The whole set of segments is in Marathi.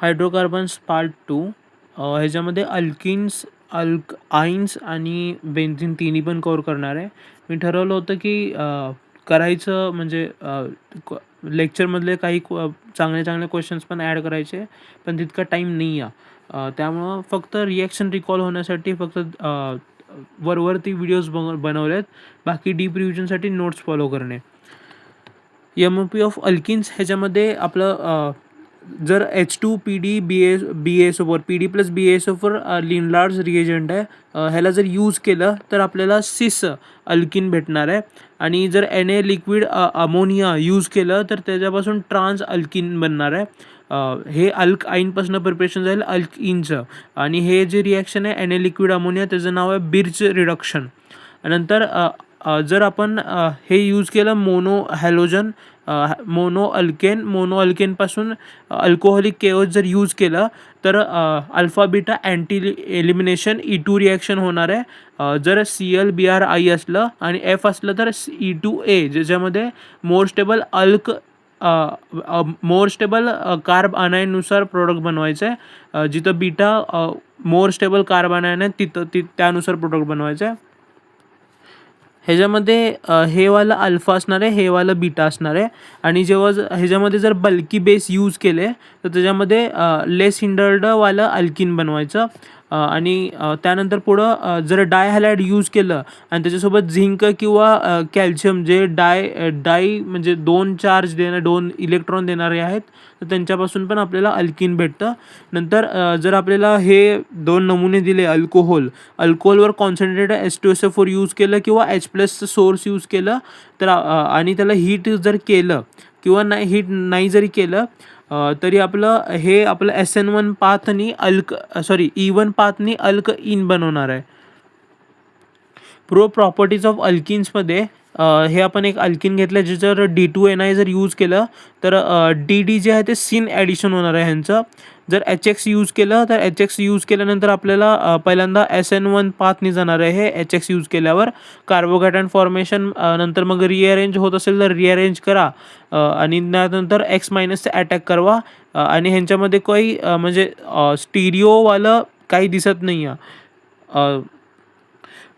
हायड्रोकार्बन्स पार्ट 2 ह्याच्यामध्ये आयन्स आणि बेन्झीन तिन्ही पण कव्हर करणार आहे. मी ठरवलं होतं की करायचं म्हणजे लेक्चरमधले काही चांगले चांगले क्वेश्चन्स पण ॲड करायचे, पण तितका टाईम नाही आहे. त्यामुळं फक्त रिॲक्शन रिकॉल होण्यासाठी फक्त वरती व्हिडिओज बनवलेत. बाकी डीप रिव्हिजनसाठी नोट्स फॉलो करणे. MOP ऑफ अल्किन्स ह्याच्यामध्ये आपलं जर H2PD BaSO4 PD plus BaSO4 लिनलार्ज reagent आहे. ह्याला जर यूज केलं तर आपल्याला सिस अल्किन भेटणार आहे. आणि जर Na लिक्विड अमोनिया यूज केलं तर त्याच्यापासून ट्रान्स अल्किन बनणार आहे. हे आईनपासून प्रिपरेशन जाईल अल्किनचं. आणि हे जे रिॲक्शन आहे Na लिक्विड अमोनिया त्याचं नाव आहे बिर्च रिडक्शन. नंतर जर आपण हे यूज केलं मोनो अल्केनपासून अल्कोहोलिक केओज जर यूज केलं तर alpha beta anti elimination E2 reaction होणार आहे. जर ClBrI असलं आणि F असलं तर E2A, ज्याच्यामध्ये मोर स्टेबल कार्ब अनायननुसार प्रोडक्ट बनवायचं आहे. जिथं बीटा मोर स्टेबल कार्ब अनायन आहे त्यानुसार प्रोडक्ट बनवायचं आहे. ह्याच्यामध्ये हे वाला अल्फा असणार आहे, हे वाला बीटा असणार आहे. आणि जेव्हा ह्याच्यामध्ये जर बल्की बेस यूज केले तर त्याच्यामध्ये लेस हिंडर्डवालं अल्किन बनवायचं. आणि त्यानंतर पुढं जर डायहॅलाइड यूज केलं आणि त्याच्यासोबत झिंक किंवा कॅल्शियम जे डाय म्हणजे 2 इलेक्ट्रॉन देणारे आहेत तर त्यांच्यापासून पण आपल्याला अल्किन भेटतं. नंतर जर आपल्याला हे 2 नमुने दिले अल्कोहोलवर कॉन्सन्ट्रेटेड H2SO4 यूज केलं किंवा H+ सोर्स यूज केलं तर आणि त्याला हीट जर केलं किंवा हीट नाही जरी केलं तरी आपलं SN1 पाथनी E1 पाथनी इन बनवणार आहे. प्रॉपर्टीज ऑफ अल्किन्समध्ये हे आपण एक अल्किन घेतलं ज्याच्यावर D2NI जर यूज केलं तर DD जे आहे ते सिन ॲडिशन होणार आहे ह्यांचं. जर HX यूज केलं तर HX यूज केल्यानंतर आपल्याला पहिल्यांदा SN1 पाथनी जाणार आहे हे HX यूज केल्यावर. कार्बोकॅटायन फॉर्मेशन नंतर मग रिअरेंज होत असेल तर रिअरेंज करा आणि त्यानंतर X- अटॅक करवा. आणि ह्यांच्यामध्ये काही म्हणजे स्टिरिओवालं काही दिसत नाही आहे.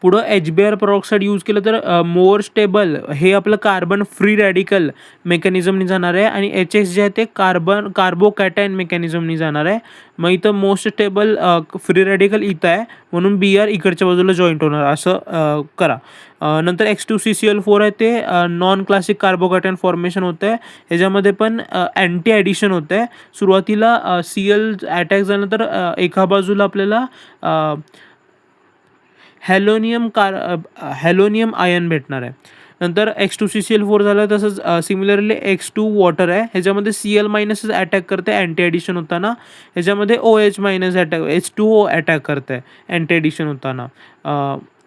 पुढं HBr पेरॉक्साईड यूज केलं तर मोर स्टेबल हे आपलं कार्बन फ्री रॅडिकल मेकॅनिझमनी जाणार आहे आणि HX जे आहे ते कार्बोकॅटायन मेकॅनिझमनी जाणार आहे. मग इथं मोस्ट स्टेबल फ्री रॅडिकल इथं आहे म्हणून Br इकडच्या बाजूला जॉईंट होणार असं करा. नंतर X2CCl4 आहे ते नॉन क्लासिक कार्बोकॅटायन फॉर्मेशन होतं आहे. ह्याच्यामध्ये पण अँटी ॲडिशन होतं आहे. सुरुवातीला Cl अटॅक झाल्यानंतर एका बाजूला आपल्याला हॅलोनियम आयन भेटणार आहे. नंतर X2CCl4 झालं. तसंच सिमिलरली X2 वॉटर आहे. ह्याच्यामध्ये Cl- अटॅक करते अँटी ॲडिशन होताना. ह्याच्यामध्ये OH- H2O अटॅक करते अँटी ॲडिशन होताना.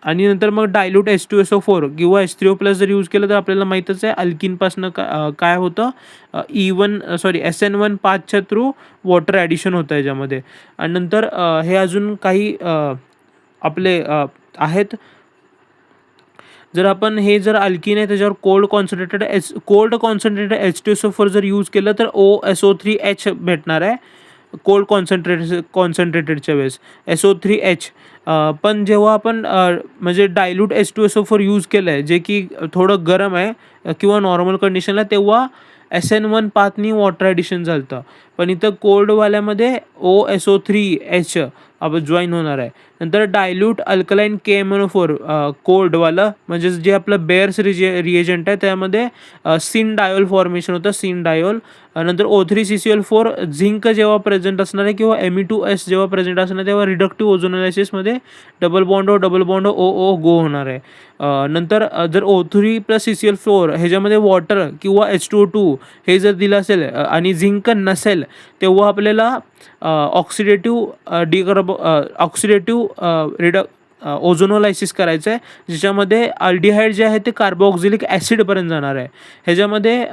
आणि नंतर मग डायल्यूट H2SO4 किंवा H3O+ जर यूज केलं तर आपल्याला माहीतच आहे अल्किनपासनं काय होतं SN1 पाथच्या थ्रू वॉटर ॲडिशन होतं ह्याच्यामध्ये. आणि नंतर हे अजून काही आपले आहेत. जर आपण हे जर अल्किन आहे त्याच्यावर कोल्ड कॉन्सन्ट्रेटेड H2SO4 जर यूज केलं तर OSO3H भेटणार आहे कोल्ड कॉन्सन्ट्रेटेडच्या वेळेस SO3H. पण जेव्हा आपण म्हणजे डायल्यूट H2SO4 यूज केलं आहे जे की थोडं गरम आहे किंवा नॉर्मल कंडिशनला तेव्हा SN1 पाथनी वॉटर ॲडिशन झालं. पण इथं कोल्डवाल्यामध्ये OSO3H जॉईन होणार आहे. नंतर डायल्यूट अल्कलाईन KMnO4 कोल्डवालं म्हणजे जे आपलं बेअर्स रिएजंट आहे त्यामध्ये सिन डायोल फॉर्मेशन होतं सिन डायोल. नंतर O3CCl4 झिंक जेव्हा प्रेझेंट असणार आहे किंवा Me2S जेव्हा प्रेझेंट असणार आहे तेव्हा रिडक्टिव्ह ओझोनालिसिसमध्ये डबल बॉन्ड O गो होणार आहे. नंतर जर O3+CCl4 ह्याच्यामध्ये वॉटर किंवा H2O2 हे जर दिलं असेल आणि झिंक नसेल तेव्हा आपल्याला ओझोनोलायसिस करायचं आहे ज्याच्यामध्ये अल्डिहाइड जे आहे ते कार्बोक्झिलिक ॲसिडपर्यंत जाणार आहे. ह्याच्यामध्ये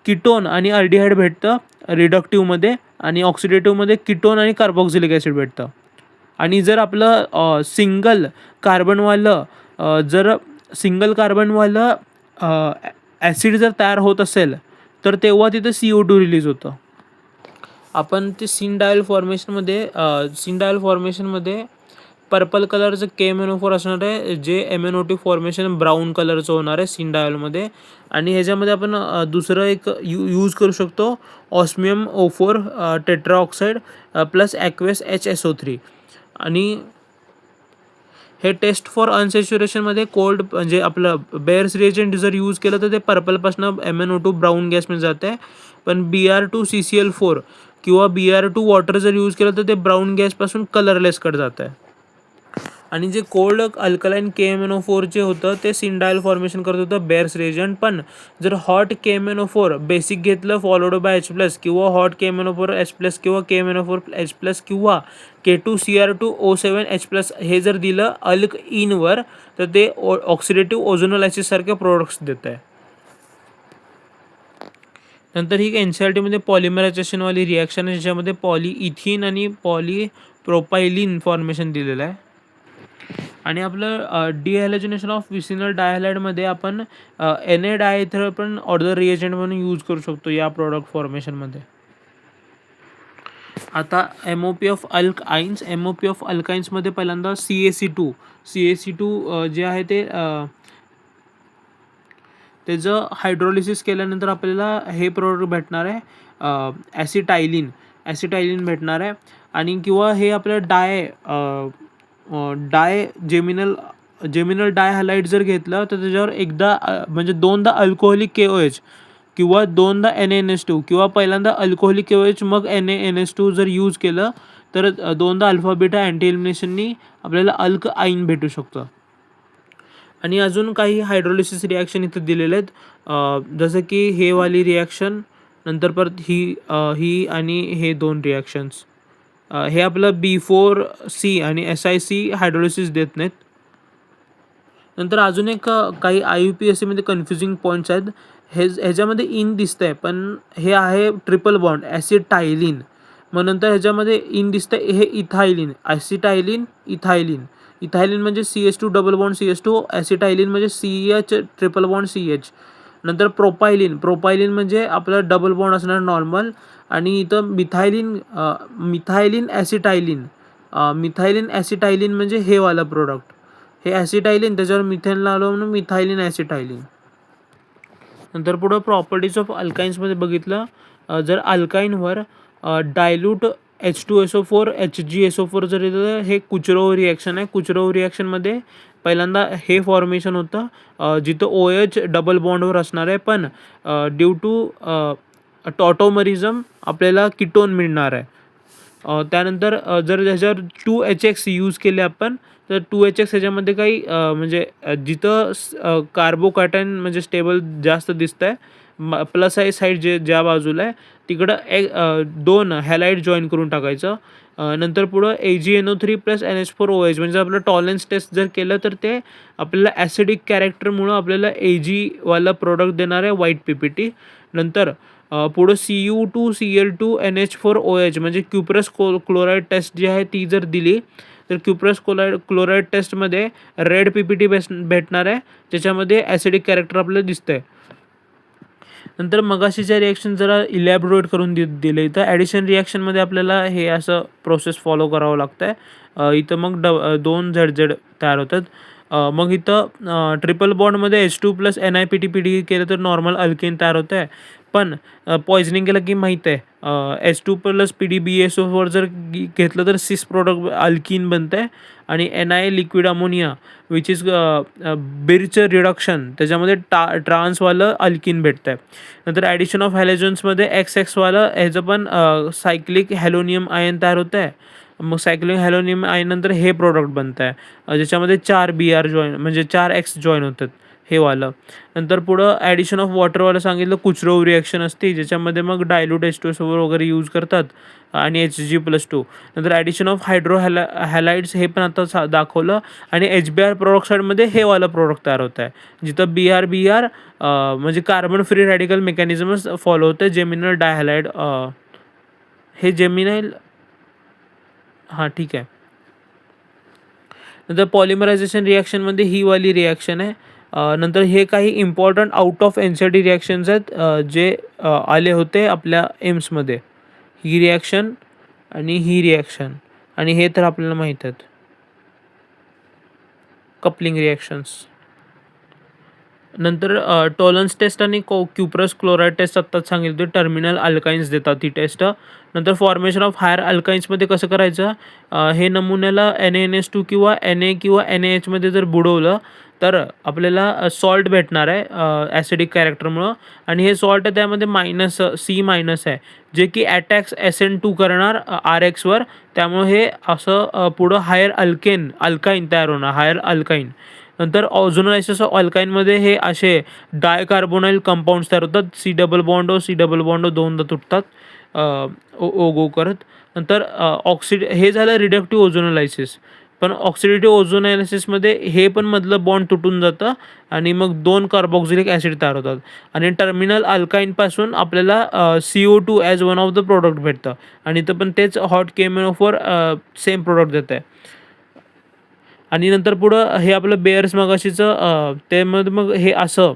कीटोन आणि अल्डिहाइड भेटतं रिडक्टिव्हमध्ये आणि ऑक्सिडेटिव्हमध्ये कीटोन आणि कार्बोक्झिलिक ॲसिड भेटतं. आणि जर आपलं सिंगल कार्बनवालं ॲसिड जर तयार होत असेल तर तेव्हा तिथं CO2 रिलीज होतं. आपण ते सिनडायल फॉर्मेशनमध्ये पर्पल कलरचं KMnO4 असणार आहे, जे MnO2 फॉर्मेशन ब्राऊन कलरचं होणार आहे सिनडायलमध्ये. आणि ह्याच्यामध्ये आपण दुसरं एक यूज करू शकतो, osmium O4 tetra oxide plus aqueous HSO3. आणि हे टेस्ट फॉर अनसॅच्युरेशनमध्ये कोल्ड म्हणजे आपलं बेअर्स रिएजंट जर यूज केलं तर ते पर्पलपासून MnO2 ब्राऊन गॅसमध्ये जात आहे. पण Br2 CCl4 किंवा Br2 वॉटर जर यूज केलं तर ते ब्राऊन गॅसपासून कलरलेसकडे जात आहे. आणि जे कोल्ड अल्कलाईन KMnO4 जे होतं ते सिनडायल फॉर्मेशन करत होतं बेअर्स रिएजंट. पण जर हॉट KMnO4 बेसिक घेतलं फॉलोड बाय H+ किंवा हॉट KMnO4 H+ किंवा KMnO4 H+ किंवा K2Cr2O7H+ हे जर दिलं अल्क इनवर तर ते ऑक्सिडेटिव्ह ओझोनल ॲसिडसारखे प्रोडक्ट्स देत आहे. नंतर ही NCERTमध्ये पॉलिमरायझेशनवाली रिॲक्शन आहे, ज्याच्यामध्ये पॉलीइथिन आणि पॉलीप्रोपायलिन फॉर्मेशन दिलेलं आहे. आणि आपलं डिहॅलोजिनेशन ऑफ विसिनल डायहॅलाइडमध्ये आपण Na डायएथर पण ऑर्डर रिएजंट म्हणून यूज करू शकतो या प्रॉडक्ट फॉर्मेशनमध्ये. आता MOP of alkynes. MOP of अल्काइन्समध्ये पहिल्यांदा CaC2 जे आहे ते त्याचं हायड्रोलिसिस केल्यानंतर आपल्याला हे प्रोडक्ट भेटणार आहे, ॲसिटायलिन भेटणार आहे. आणि किंवा हे आपलं जेमिनल डायहॅलाइड जर घेतलं तर त्याच्यावर एकदा म्हणजे दोनदा अल्कोहोलिक KOH किंवा दोनदा NaNH2 किंवा पहिल्यांदा अल्कोहोलिक KOH मग NaNH2 जर यूज केलं तर दोनदा अल्फा बीटा अँटी एलिमिनेशननी आपल्याला अल्कआईन भेटू शकतं. आणि अजून काही हायड्रोलिसिस रिॲक्शन इथं दिलेले आहेत, जसं की हे वाली रिॲक्शन, नंतर परत ही आणि हे 2 रिॲक्शन्स. हे आपलं B4C आणि SiC हायड्रोलिसिस देत नाहीत. नंतर अजून एक काही IUPACमध्ये कन्फ्युजिंग पॉईंट्स आहेत. ह्याच्यामध्ये इन दिसतं आहे पण हे आहे ट्रिपल बॉन्ड ॲसिटायलिन. मग नंतर ह्याच्यामध्ये इन दिसतं आहे हे इथायलिन, इथायलिन म्हणजे CH2 डबल बॉन्ड CH2, ॲसिटायलिन म्हणजे CH ट्रिपल बॉन्ड CH. नंतर प्रोपायलिन म्हणजे आपलं डबल बॉन्ड असणार नॉर्मल. आणि इथं मिथायलिन ॲसिटायलिन म्हणजे हे वाला प्रोडक्ट, हे ॲसिटायलिन त्याच्यावर मिथेन लावलं म्हणून मिथायलिन ॲसिटायलिन. नंतर पुढं प्रॉपर्टीज ऑफ अल्काइन्समध्ये बघितलं, जर अल्काइनवर डायल्यूट H2SO4 HgSO4 जर येतं, हे कुचरोव रिॲक्शन आहे. कुचरोव रिॲक्शनमध्ये पहिल्यांदा हे फॉर्मेशन होतं जिथं OH डबल बॉन्डवर असणार आहे, पण ड्यू टू टॉटोमरिझम आपल्याला कीटोन मिळणार आहे. त्यानंतर जर ह्याच्यावर 2HX यूज केले आपण तर 2HX ह्याच्यामध्ये काही म्हणजे जिथं कार्बोकॅटायन म्हणजे स्टेबल जास्त दिसतं आहे, प्लस आहे साईड ज्या बाजूला आहे तिकडं 2 हॅलाइड जॉईन करून टाकायचं. नंतर पुढं AgNO3 + NH4OH म्हणजे आपलं टॉलरन्स टेस्ट जर केलं तर ते आपल्याला ॲसिडिक कॅरेक्टरमुळं आपल्याला Ag प्रोडक्ट देणार आहे, व्हाईट PPT. नंतर पुढं Cu2Cl2NH4OH म्हणजे क्युप्रस क्लोराईड टेस्ट जी आहे ती जर दिली तर क्युप्रस क्लोराईड टेस्टमध्ये रेड PPT भेटणार आहे, ज्याच्यामध्ये ॲसिडिक कॅरेक्टर आपल्याला दिसतं आहे. नंतर मगाशीच्या रिॲक्शन जरा इलॅबोरेट करून दिले. इथं ॲडिशन रिॲक्शनमध्ये आपल्याला हे असं प्रोसेस फॉलो करावं लागतं आहे. इथं मग 2 ZZ तयार होतात. मग इथं ट्रिपल बॉन्डमध्ये H2 + NiPT/PD केलं तर नॉर्मल अल्केन तयार होतं आहे. पण पॉयझनिंग केलं की माहीत आहे H2 + PDBSO4 जर घेतलं तर सिस प्रोडक्ट अल्कीन बनतं आहे. आणि Ni liquid ammonia which is birch reduction त्याच्यामध्ये ट्रान्सवालं अल्कीन भेटतं आहे. नंतर ॲडिशन ऑफ हॅलोजन्समध्ये XX ह्याचं पण सायक्लिक हॅलोनियम आयन तयार होतं आहे. मग सायक्लिक हॅलोनियम आयन नंतर हे प्रोडक्ट बनतं आहे, ज्याच्यामध्ये 4 Br जॉईन म्हणजे 4 X जॉईन होतात हे वालं. नंतर पुढं ॲडिशन ऑफ वॉटरवालं सांगितलं, कुचरोव रिॲक्शन असते ज्याच्यामध्ये मग डायल्यूट H2SO4 वगैरे यूज करतात आणि Hg+2. नंतर ॲडिशन ऑफ हॅलाइड्स हे पण आता दाखवलं. आणि HBr प्रोडक्टसाईडमध्ये हे वालं प्रोडक्ट तयार होतं आहे, जिथं Br म्हणजे कार्बन फ्री रॅडिकल मेकॅनिझमच फॉलो होतं आहे. जेमिनल डायहॅलाइड हे जेमिनाईल ठीक आहे. नंतर पॉलिमरायझेशन रिॲक्शनमध्ये ही वाली रिॲक्शन आहे. नंतर हे काही important out of NCERT reactions आहेत जे आले होते आपल्या एम्समध्ये. ही रिॲक्शन आणि ही रिॲक्शन, आणि हे तर आपल्याला माहीत आहेत, कपलिंग रिॲक्शन्स. नंतर टॉलन्स टेस्ट आणि क्युप्रस क्लोराईड टेस्ट आत्ताच सांगितलं, टर्मिनल अल्काइन्स देतात ती टेस्ट. नंतर फॉर्मेशन ऑफ हायर अल्काइन्समध्ये कसं करायचं, हे नमुन्याला NaNH2 किंवा Na किंवा NaHमध्ये जर बुडवलं तर आपल्याला सॉल्ट भेटणार आहे ॲसिडिक कॅरेक्टरमुळं, आणि हे सॉल्ट त्यामध्ये -C- आहे, जे की अटॅक्स SN2 करणार RXवर. त्यामुळे हे असं पुढं हायर अल्काईन तयार होणार, हायर अल्काईन. नंतर ओझोनोलायसिस ऑफ अल्काईनमध्ये हे असे डायकार्बोनाइल कंपाऊंड्स तयार होतात, C डबल बॉन्ड दोनदा तुटतात O करत. नंतर हे झालं रिडक्टिव्ह ओझोनोलायसिस. पण ऑक्सिडेटिव्ह ओझोनोलायसिसमध्ये हे पण मधलं बॉन्ड तुटून जातं आणि मग 2 कार्बोक्सिलिक ॲसिड तयार होतात, आणि टर्मिनल अल्काईनपासून आपल्याला CO2 as one of the product भेटतं, आणि इथं पण तेच हॉट KMnO4 सेम प्रोडक्ट देत आहे. आणि नंतर पुढं हे आपलं बेअर्स मगाशीचं त्यामध्ये मग हे असं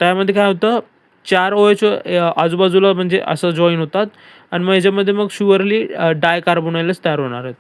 त्यामध्ये काय होतं, 4 OH आजूबाजूला म्हणजे असं जॉईन होतात, आणि मग ह्याच्यामध्ये मग शुअरली डायकार्बोनाइलच तयार होणार आहेत.